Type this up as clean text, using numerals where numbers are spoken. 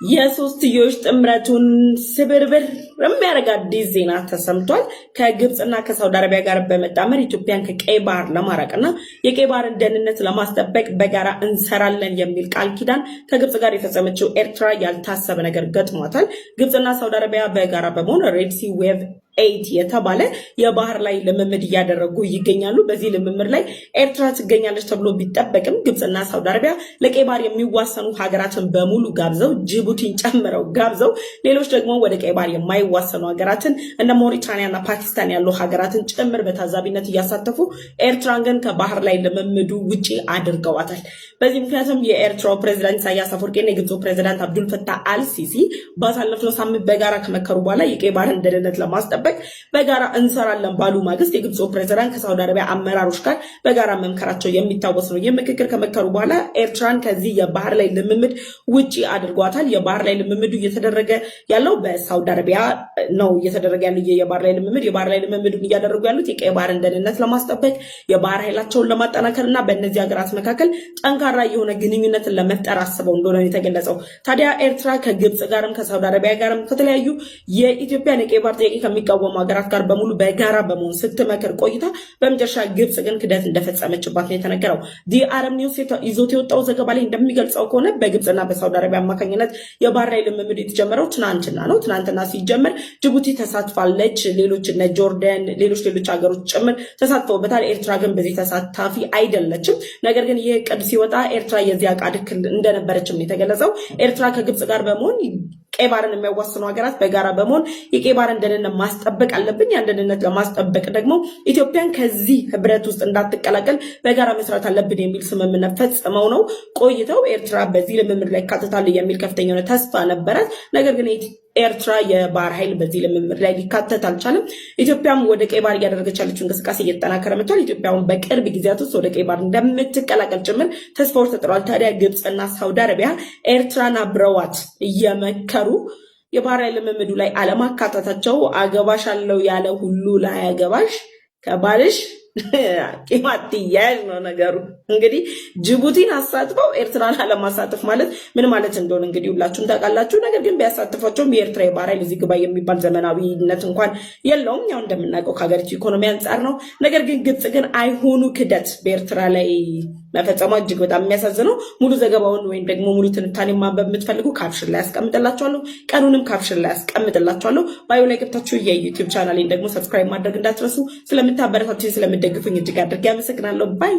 የሶስትዮሽ ጥምረቱን ስብርብር የሚያደርግ አዲስ ዜና ተሰምቷል። ከግብጽና ከሳውዲ አረቢያ ጋር በመጣመር ኢትዮጵያን ከቀይ ባህር ለማራቅና የቀይ ባህርን ደህንነት ለማስጠበቅ በጋራ እንሰራለን የሚል ቃል ኪዳን ከግብጽ ጋር የፈጸመችው ኤርትራ ያልታሰበ ነገር ገጥሟታል። ግብጽና ሳውዲ አረቢያ በጋራ በመሆን ሬድ ሲ ዌቭ 8 የተባለ የባህር ላይ ልምምድ እያደረጉ ይገኛሉ። በዚህ ልምምድ ላይ ኤርትራ ትገኛለች ተብሎ ቢጠበቅም ግብጽና ሳውዲ አረቢያ ለቀይ ባህር የሚዋሰኑ ሀገራትን በሙሉ ጋብዘው ጅቡቲን ጨምረው ጋብዘው ሌሎች ደግሞ ወደ ቀይ ባህር የማይዋሰኑ ሀገራትን እንደ ሞሪታኒያና ፓኪስታን ያሉ ሀገራትን ጭምር በታዛቢነት እያሳተፉ ኤርትራን ግን ከባህር ላይ ልምምዱ ውጪ አድርገዋታል። በዚህ ምክንያቱም የኤርትራው ፕሬዝዳንት ኢሳያስ አፈወርቂና የግብፁ ፕሬዝዳንት አብዱል ፈታህ አልሲሲ ባሳለፍነው ሳምንት በጋራ ከመከሩ በኋላ የቀይ ባህርን ደህንነት ለማስጠበቅ በጋራ እንሰራለን ባሉ ማግስት የግብፁ ፕሬዝዳንት ከሳውዲ አረቢያ አመራሮች ጋር በጋራ መምከራቸው የሚታወስ ነው። የምክክር ከመከሩ በኋላ ኤርትራን ከዚህ የባህር ላይ ልምምድ ውጪ አድርጓታል። የባህር ላይ ልምምዱ እየተደረገ ያለው በሳውዲ አረቢያ ነው። እየተደረገ ያለው የባህር ላይ ልምምዱን እያደረጉ ያሉት የቀይ ባህርን ደህንነት ለማስጠበቅ የባህር ኃይላቸውን ለማጠናከርና በእነዚህ ሀገራት መካከል ጠንካራ የሆነ ግንኙነትን ለመፍጠር አስበው እንደሆነ የተገለጸው። ታዲያ ኤርትራ ከግብጽ ጋርም ከሳውዲ አረቢያ ጋርም ከተለያዩ የኢትዮጵያን የቀይ ባህር ጥያቄ ከሚቃወሙ ሀገራት ጋር በሙሉ በጋራ በመሆን ስትመክር ቆይታ በመጨረሻ ግብጽ ግን ክደት እንደፈጸመችባት ነው የተነገረው። ዲ አረብ ኒውስ ይዞት የወጣው ዘገባ ላይ እንደሚገልጸው ከሆነ በግብጽና በሳውዲ አረቢያ አማካኝነት የባህር ላይ ልምምዱ የተጀመረው ትናንትና ነው። ትናንትና ሲጀመር ጅቡቲ ተሳትፋለች። ሌሎች እነ ጆርዳን፣ ሌሎች ሀገሮች ጭምር ተሳትፈውበታል። ኤርትራ ግን በዚህ ተሳታፊ አይደለችም። ነገር ግን ይህ ቅድ ሲወጣ ኤርትራ የዚህ አቃድ ክል እንደነበረችም ነው የተገለጸው። ኤርትራ ከግብጽ ጋር በመሆን ቀይ ባህርን የሚያዋስኑ ሀገራት በጋራ በመሆን የቀይ ባህርን ደህንነት ማስጠበቅ አለብን። ያን ደህንነት ለማስጠበቅ ደግሞ ኢትዮጵያን ከዚህ ህብረት ውስጥ እንዳትቀላቀል በጋራ መስራት አለብን የሚል ስምምነት ፈጽመው ነው ቆይተው ኤርትራ በዚህ ልምምድ ላይ ካተታል የሚል ከፍተኛ የሆነ ተስፋ ነበራት። ነገር ግን ኤርትራ የባህር ኃይል በዚህ ልምምድ ላይ ሊካተት አልቻለም። ኢትዮጵያም ወደ ቀይ ባህር እያደረገች ያለችው እንቅስቃሴ እየተጠናከረ መጥቷል። ኢትዮጵያውን በቅርብ ጊዜያት ውስጥ ወደ ቀይ ባህር እንደምትቀላቀል ጭምር ተስፋዎች ተጥሏል። ታዲያ ግብጽና ሳውዲ አረቢያ ኤርትራን አብረዋት እየመከሩ የባህር ኃይል ልምምዱ ላይ አለማካተታቸው አገባሽ አለው ያለ ሁሉ ላይ አገባሽ ከባልሽ ቂማት ያዥ ነው ነገሩ። እንግዲህ ጅቡቲን አሳትፈው ኤርትራን አለማሳተፍ ማለት ምን ማለት እንደሆነ እንግዲህ ሁላችሁም ታውቃላችሁ። ነገር ግን ቢያሳትፏቸውም የኤርትራ የባህር ኃይል እዚህ ግባ የሚባል ዘመናዊነት እንኳን የለውም። ያው እንደምናውቀው ከሀገሪቱ ኢኮኖሚ አንጻር ነው። ነገር ግን ግብጽ ግን አይሆኑ ክደት በኤርትራ ላይ መፈጸሟ እጅግ በጣም የሚያሳዝነው። ሙሉ ዘገባውን ወይም ደግሞ ሙሉ ትንታኔ ማንበብ የምትፈልጉ ካፕሽን ላይ ያስቀምጥላችኋለሁ። ቀኑንም ካፕሽን ላይ ያስቀምጥላችኋለሁ። ባዮ ላይ ገብታችሁ የዩቲዩብ ቻናሌን ደግሞ ሰብስክራይብ ማድረግ እንዳትረሱ። ስለምታበረታችሁ ደግፉኝ እጅግ አድርጌ አመሰግናለሁ። ባይ